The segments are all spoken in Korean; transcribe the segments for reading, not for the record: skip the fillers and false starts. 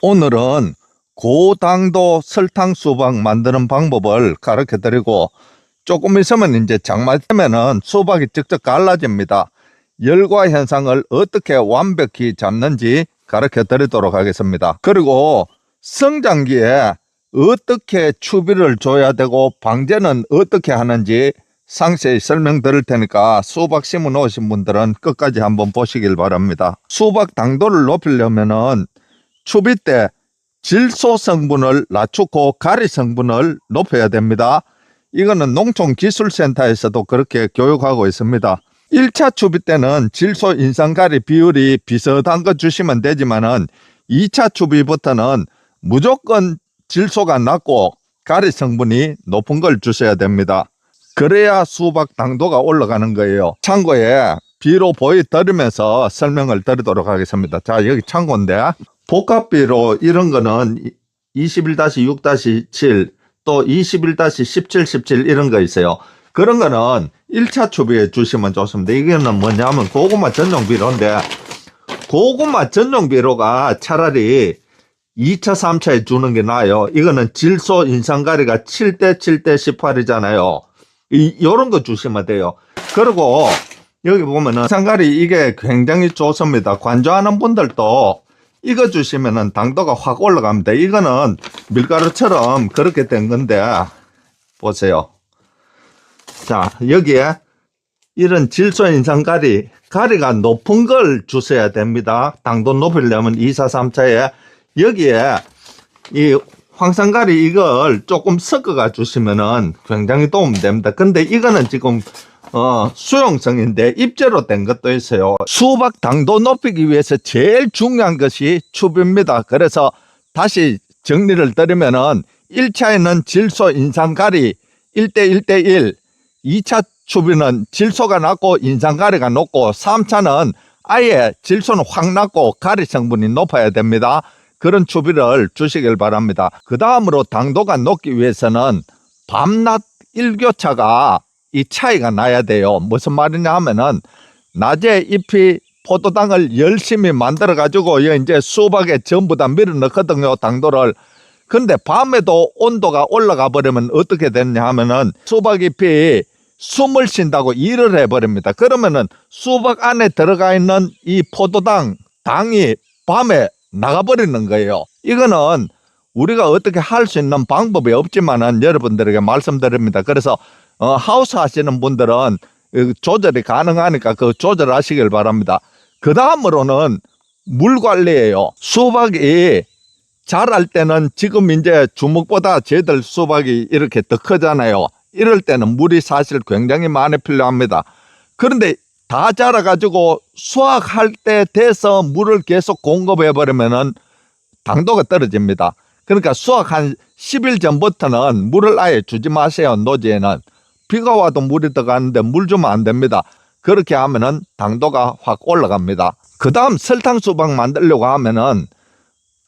오늘은 고당도 설탕 수박 만드는 방법을 가르쳐 드리고, 조금 있으면 이제 장마 되면은 수박이 쩍쩍 갈라집니다. 열과 현상을 어떻게 완벽히 잡는지 가르쳐 드리도록 하겠습니다. 그리고 성장기에 어떻게 추비를 줘야 되고 방제는 어떻게 하는지 상세히 설명드릴 테니까 수박 심어 놓으신 분들은 끝까지 한번 보시길 바랍니다. 수박 당도를 높이려면은 추비 때 질소 성분을 낮추고 가리 성분을 높여야 됩니다. 이거는 농촌기술센터에서도 그렇게 교육하고 있습니다. 1차 추비 때는 질소 인산가리 비율이 비슷한 거 주시면 되지만은 2차 추비부터는 무조건 질소가 낮고 가리 성분이 높은 걸 주셔야 됩니다. 그래야 수박 당도가 올라가는 거예요. 참고에 비로 보여드리면서 설명을 드리도록 하겠습니다. 자, 여기 참고인데 복합비로 이런 거는 21-6-7 또 21-17-17 이런 거 있어요. 그런 거는 1차 추비에 주시면 좋습니다. 이거는 뭐냐면 고구마 전용 비료인데, 고구마 전용 비료가 차라리 2차, 3차에 주는 게 나아요. 이거는 질소 인산가리가 7:7:18이잖아요. 요런 거 주시면 돼요. 그리고 여기 보면은 인산가리 이게 굉장히 좋습니다. 관조하는 분들도 이거 주시면은 당도가 확 올라갑니다. 이거는 밀가루처럼 그렇게 된 건데, 보세요. 자, 여기에 이런 질소 인산가리, 가리가 높은 걸 주셔야 됩니다. 당도 높이려면 2차, 3차에 여기에 이 황산가리 이걸 조금 섞어가 주시면은 굉장히 도움이 됩니다. 근데 이거는 지금 수용성인데 입제로 된 것도 있어요. 수박 당도 높이기 위해서 제일 중요한 것이 추비입니다. 그래서 다시 정리를 드리면은 1차에는 질소 인산가리 1:1:1, 2차 추비는 질소가 낮고 인산가리가 높고, 3차는 아예 질소는 확 낮고 가리 성분이 높아야 됩니다. 그런 추비를 주시길 바랍니다. 그 다음으로 당도가 높기 위해서는 밤낮 일교차가 이 차이가 나야 돼요. 무슨 말이냐 하면은 낮에 잎이 포도당을 열심히 만들어 가지고 이제 수박에 전부 다 밀어 넣거든요, 당도를. 근데 밤에도 온도가 올라가 버리면 어떻게 되느냐 하면은 수박잎이 숨을 쉰다고 일을 해버립니다. 그러면은 수박 안에 들어가 있는 이 포도당 당이 밤에 나가버리는 거예요. 이거는 우리가 어떻게 할 수 있는 방법이 없지만은 여러분들에게 말씀드립니다. 그래서 하우스 하시는 분들은 조절이 가능하니까 그 조절하시길 바랍니다. 그 다음으로는 물 관리예요. 수박이 자랄 때는 지금 이제 주먹보다 저희들 수박이 이렇게 더 크잖아요. 이럴 때는 물이 사실 굉장히 많이 필요합니다. 그런데 다 자라가지고 수확할 때 돼서 물을 계속 공급해버리면은 당도가 떨어집니다. 그러니까 수확 한 10일 전부터는 물을 아예 주지 마세요. 노지에는 비가 와도 물이 들어가는데 물 주면 안 됩니다. 그렇게 하면은 당도가 확 올라갑니다. 그 다음 설탕 수박 만들려고 하면은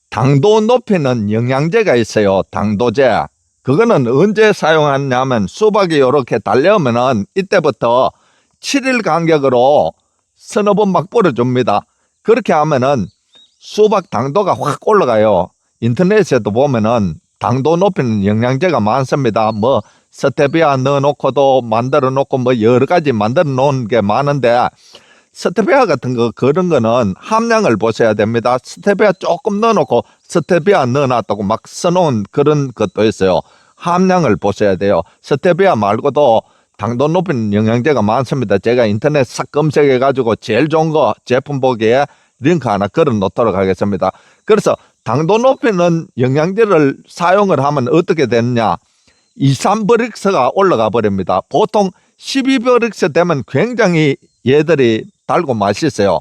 당도 높이는 영양제가 있어요. 당도제. 그거는 언제 사용하냐면 수박이 이렇게 달려오면은 이때부터 7일 간격으로 서너 번 막 뿌려줍니다. 그렇게 하면은 수박 당도가 확 올라가요. 인터넷에도 보면은 당도 높이는 영양제가 많습니다. 뭐 스테비아 넣어놓고도 만들어 놓고 뭐 여러 가지 만들어 놓은 게 많은데, 스테비아 같은 거 그런 거는 함량을 보셔야 됩니다. 스테비아 조금 넣어놓고 스테비아 넣어놨다고 막 써놓은 그런 것도 있어요. 함량을 보셔야 돼요. 스테비아 말고도 당도 높이는 영양제가 많습니다. 제가 인터넷 싹 검색해 가지고 제일 좋은 거 제품 보기에 링크 하나 걸어 놓도록 하겠습니다. 그래서 당도 높이는 영양제를 사용을 하면 어떻게 되느냐, 2,3브릭스가 올라가 버립니다. 보통 12브릭스 되면 굉장히 얘들이 달고 맛있어요.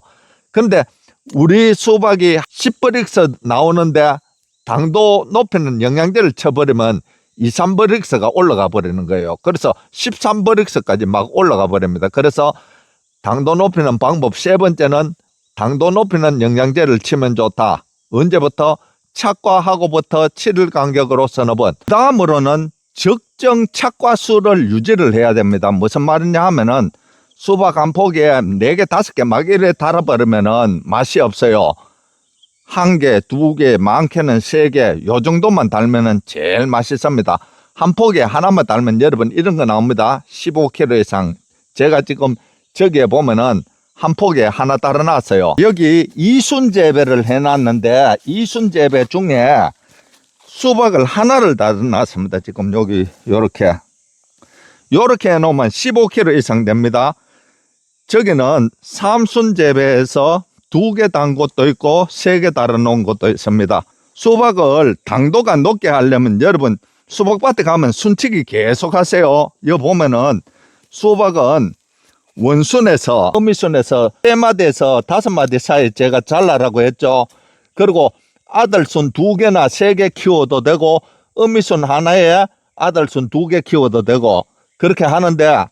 근데 우리 수박이 10브릭스 나오는데 당도 높이는 영양제를 쳐버리면 2,3브릭스가 올라가 버리는 거예요. 그래서 13브릭스까지 막 올라가 버립니다. 그래서 당도 높이는 방법 세 번째는 당도 높이는 영양제를 치면 좋다. 언제부터? 착과하고부터 7일 간격으로 서너 번. 다음으로는 적정 착과 수를 유지를 해야 됩니다. 무슨 말이냐 하면은 수박 한 포기에 4개, 5개 막 이래 달아버리면은 맛이 없어요. 한 개, 두 개, 많게는 세 개, 요 정도만 달면은 제일 맛있습니다. 한 포기에 하나만 달면 여러분 이런 거 나옵니다. 15kg 이상. 제가 지금 저기에 보면은 한 포기에 하나 달아놨어요. 여기 이순 재배를 해놨는데 이순 재배 중에 수박을 하나를 달아놨습니다. 지금 여기 요렇게 해놓으면 15kg 이상 됩니다. 저기는 삼순 재배해서 2개 단 곳도 있고 3개 달아놓은 곳도 있습니다. 수박을 당도가 높게 하려면 여러분 수박밭에 가면 순치기 계속 하세요. 여기 보면은 수박은 원순에서 어미순에서 3마디에서 5마디 사이 제가 잘라라고 했죠. 그리고 아들순 2개나 3개 키워도 되고 어미순 하나에 아들순 2개 키워도 되고 그렇게 하는데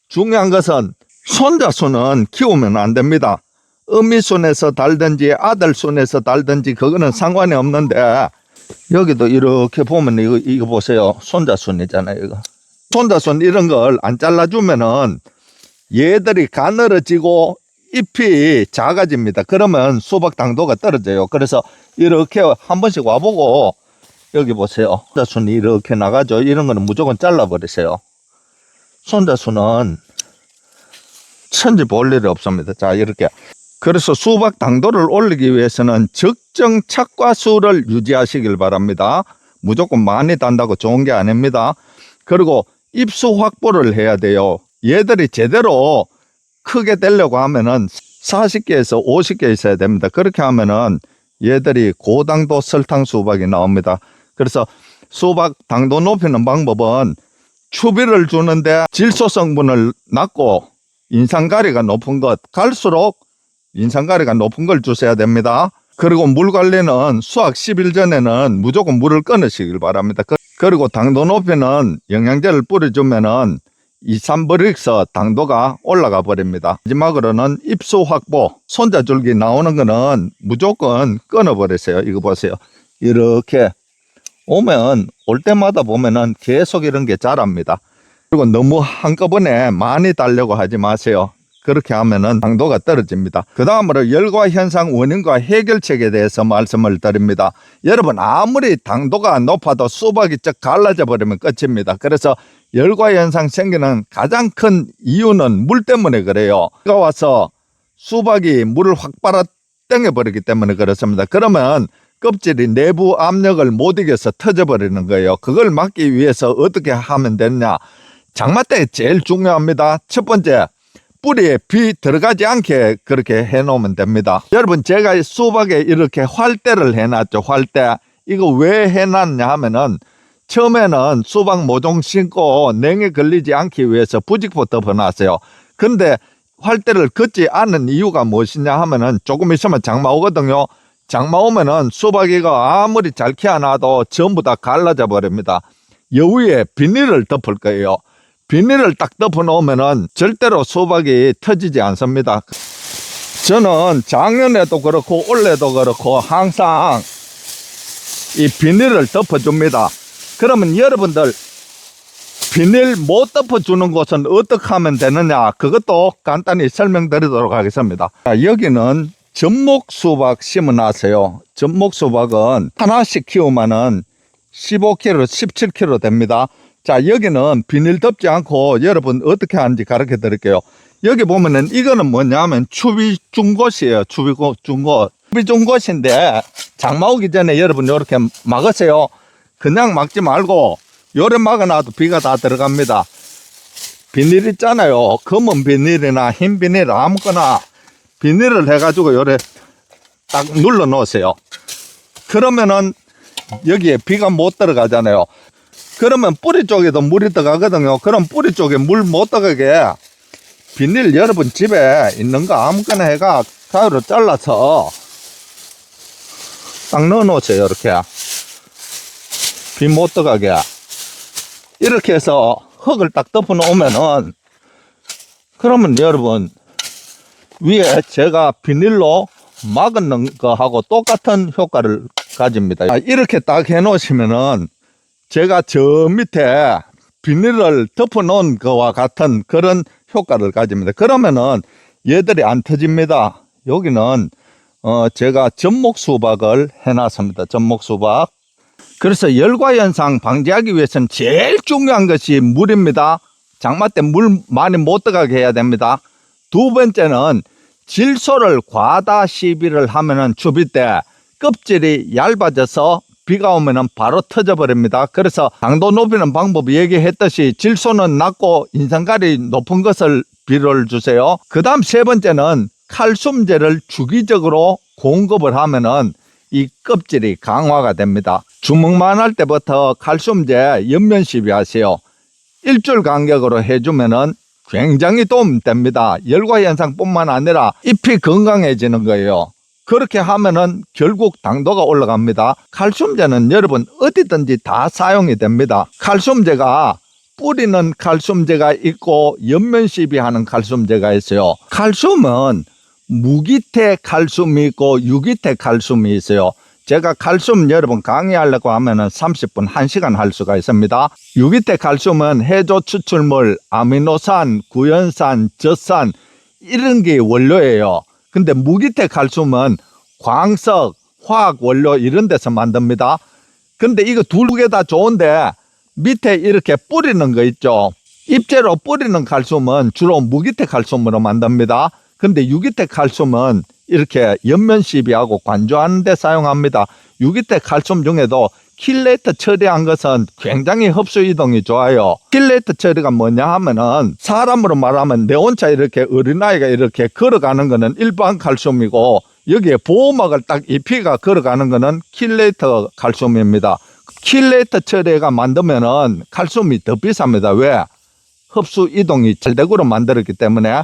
중요한 것은 손자순은 키우면 안 됩니다. 어미순에서 달든지 아들순에서 달든지 그거는 상관이 없는데 여기도 이렇게 보면 이거 보세요. 손자순이잖아요. 이거 손자순 이런 걸 안 잘라주면은 얘들이 가늘어지고 잎이 작아집니다. 그러면 수박 당도가 떨어져요. 그래서 이렇게 한 번씩 와보고 여기 보세요. 손자순이 이렇게 나가죠. 이런 거는 무조건 잘라버리세요. 손자순은 천지 볼 일이 없습니다. 자, 이렇게. 그래서 수박 당도를 올리기 위해서는 적정 착과수를 유지하시길 바랍니다. 무조건 많이 단다고 좋은 게 아닙니다. 그리고 잎수 확보를 해야 돼요. 얘들이 제대로 크게 되려고 하면은 40개에서 50개 있어야 됩니다. 그렇게 하면은 얘들이 고당도 설탕 수박이 나옵니다. 그래서 수박 당도 높이는 방법은 추비를 주는데 질소 성분을 낮고 인상가리가 높은 것, 갈수록 인상가리가 높은 걸 주셔야 됩니다. 그리고 물 관리는 수확 10일 전에는 무조건 물을 끊으시길 바랍니다. 그리고 당도 높이는 영양제를 뿌려주면은 2, 3브릭스 당도가 올라가 버립니다. 마지막으로는 잎수 확보. 손자줄기 나오는 거는 무조건 끊어버리세요. 이거 보세요. 이렇게 오면 올 때마다 보면은 계속 이런 게 자랍니다. 그리고 너무 한꺼번에 많이 달려고 하지 마세요. 그렇게 하면은 당도가 떨어집니다. 그 다음으로 열과 현상 원인과 해결책에 대해서 말씀을 드립니다. 여러분 아무리 당도가 높아도 수박이 쩍 갈라져 버리면 끝입니다. 그래서 열과 현상 생기는 가장 큰 이유는 물 때문에 그래요. 비가 와서 수박이 물을 확 빨아 당겨 버리기 때문에 그렇습니다. 그러면 껍질이 내부 압력을 못 이겨서 터져 버리는 거예요. 그걸 막기 위해서 어떻게 하면 되느냐. 장마 때 제일 중요합니다. 첫 번째, 뿌리에 비 들어가지 않게 그렇게 해놓으면 됩니다. 여러분 제가 수박에 이렇게 활대를 해놨죠. 활대. 이거 왜 해놨냐 하면은 처음에는 수박 모종 심고 냉에 걸리지 않기 위해서 부직포 덮어놨어요. 근데 활대를 걷지 않는 이유가 무엇이냐 하면은 조금 있으면 장마 오거든요. 장마 오면은 수박이가 아무리 잘 키워놔도 전부 다 갈라져 버립니다. 여위에 비닐을 덮을 거예요. 비닐을 딱 덮어 놓으면은 절대로 수박이 터지지 않습니다. 저는 작년에도 그렇고 올해도 그렇고 항상 이 비닐을 덮어 줍니다. 그러면 여러분들 비닐 못 덮어 주는 곳은 어떻게 하면 되느냐, 그것도 간단히 설명드리도록 하겠습니다. 여기는 접목 수박 심어 놨어요. 접목 수박은 하나씩 키우면은 15kg, 17kg 됩니다. 자, 여기는 비닐 덮지 않고 여러분 어떻게 하는지 가르쳐 드릴게요. 여기 보면은 이거는 뭐냐면 추비 준 곳이에요. 추비 준 곳. 추비 준 곳인데 장마 오기 전에 여러분 이렇게 막으세요. 그냥 막지 말고 요래 막아놔도 비가 다 들어갑니다. 비닐 있잖아요. 검은 비닐이나 흰 비닐 아무거나 비닐을 해가지고 요래 딱 눌러 놓으세요. 그러면은 여기에 비가 못 들어가잖아요. 그러면 뿌리 쪽에도 물이 들어가거든요. 그럼 뿌리 쪽에 물 못 들어가게 비닐 여러분 집에 있는 거 아무거나 해가 가위로 잘라서 딱 넣어 놓으세요. 이렇게 비 못 들어가게 이렇게 해서 흙을 딱 덮어 놓으면은, 그러면 여러분 위에 제가 비닐로 막은 거하고 똑같은 효과를 가집니다. 이렇게 딱 해 놓으시면은 제가 저 밑에 비닐을 덮어 놓은 거와 같은 그런 효과를 가집니다. 그러면은 얘들이 안 터집니다. 여기는 제가 접목 수박을 해놨습니다. 접목 수박. 그래서 열과 현상 방지하기 위해서는 제일 중요한 것이 물입니다. 장마 때 물 많이 못 들어가게 해야 됩니다. 두 번째는 질소를 과다 시비를 하면은 추비 때 껍질이 얇아져서 비가 오면은 바로 터져버립니다. 그래서 당도 높이는 방법 얘기했듯이 질소는 낮고 인산가리 높은 것을 비료를 주세요. 그 다음 세 번째는 칼슘제를 주기적으로 공급을 하면은 이 껍질이 강화가 됩니다. 주먹만 할 때부터 칼슘제 연면 시비하세요. 일주일 간격으로 해주면은 굉장히 도움됩니다. 열과 현상뿐만 아니라 잎이 건강해지는 거예요. 그렇게 하면은 결국 당도가 올라갑니다. 칼슘제는 여러분 어디든지 다 사용이 됩니다. 칼슘제가 뿌리는 칼슘제가 있고 연면 시비하는 칼슘제가 있어요. 칼슘은 무기태 칼슘이 있고 유기태 칼슘이 있어요. 제가 칼슘 여러분 강의하려고 하면은 30분 1시간 할 수가 있습니다. 유기태 칼슘은 해조 추출물, 아미노산, 구연산, 젖산 이런 게 원료예요. 근데 무기태 칼슘은 광석, 화학 원료 이런 데서 만듭니다. 근데 이거 두 개 다 좋은데 밑에 이렇게 뿌리는 거 있죠. 잎재로 뿌리는 칼슘은 주로 무기태 칼슘으로 만듭니다. 근데 유기태 칼슘은 이렇게 연면 시비하고 관조하는 데 사용합니다. 유기태 칼슘 중에도 킬레이터 처리한 것은 굉장히 흡수 이동이 좋아요. 킬레이터 처리가 뭐냐 하면은 사람으로 말하면 내 혼자 이렇게 어린아이가 이렇게 걸어가는 거는 일반 칼슘이고 여기에 보호막을 딱 입히가 걸어가는 거는 킬레이터 칼슘입니다. 킬레이터 처리가 만들면은 칼슘이 더 비쌉니다. 왜? 흡수 이동이 잘 되도록 만들었기 때문에.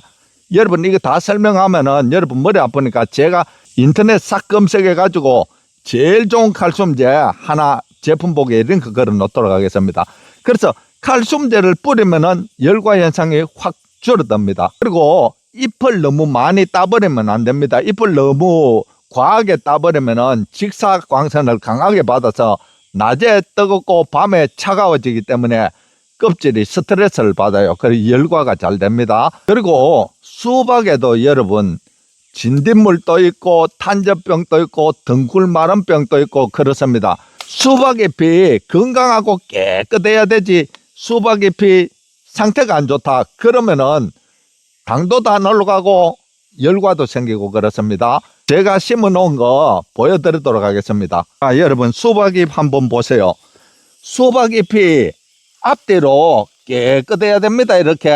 여러분 이거 다 설명하면은 여러분 머리 아프니까 제가 인터넷 싹 검색해 가지고 제일 좋은 칼슘제 하나 제품보기에 링크 걸어 놓도록 하겠습니다. 그래서 칼슘제를 뿌리면은 열과 현상이 확 줄어듭니다. 그리고 잎을 너무 많이 따버리면 안 됩니다. 잎을 너무 과하게 따버리면은 직사광선을 강하게 받아서 낮에 뜨겁고 밤에 차가워지기 때문에 껍질이 스트레스를 받아요. 그래서 열과가 잘 됩니다. 그리고 수박에도 여러분 진딧물도 있고 탄저병도 있고 등굴마름병도 있고 그렇습니다. 수박잎이 건강하고 깨끗해야 되지 수박잎이 상태가 안 좋다 그러면은 당도도 안 올라가고 열과도 생기고 그렇습니다. 제가 심어 놓은 거 보여드리도록 하겠습니다. 여러분 수박잎 한번 보세요. 수박잎이 앞뒤로 깨끗해야 됩니다. 이렇게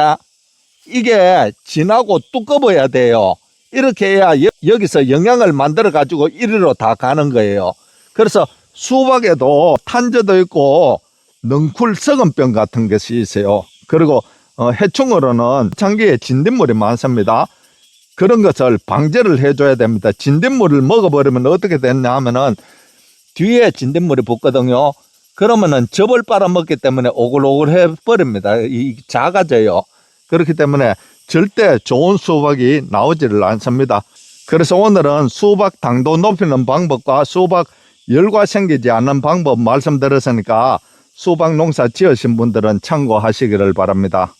이게 진하고 두꺼워야 돼요. 이렇게 해야 여기서 영양을 만들어 가지고 이리로 다 가는 거예요. 그래서 수박에도 탄저도 있고 넝쿨 썩은병 같은 것이 있어요. 그리고 해충으로는 창기에 진딧물이 많습니다. 그런 것을 방제를 해줘야 됩니다. 진딧물을 먹어버리면 어떻게 됐냐 하면은 뒤에 진딧물이 붙거든요. 그러면은 즙을 빨아먹기 때문에 오글오글해 버립니다. 이 작아져요. 그렇기 때문에 절대 좋은 수박이 나오지를 않습니다. 그래서 오늘은 수박 당도 높이는 방법과 수박 열과 생기지 않는 방법 말씀드렸으니까 수박 농사 지으신 분들은 참고하시기를 바랍니다.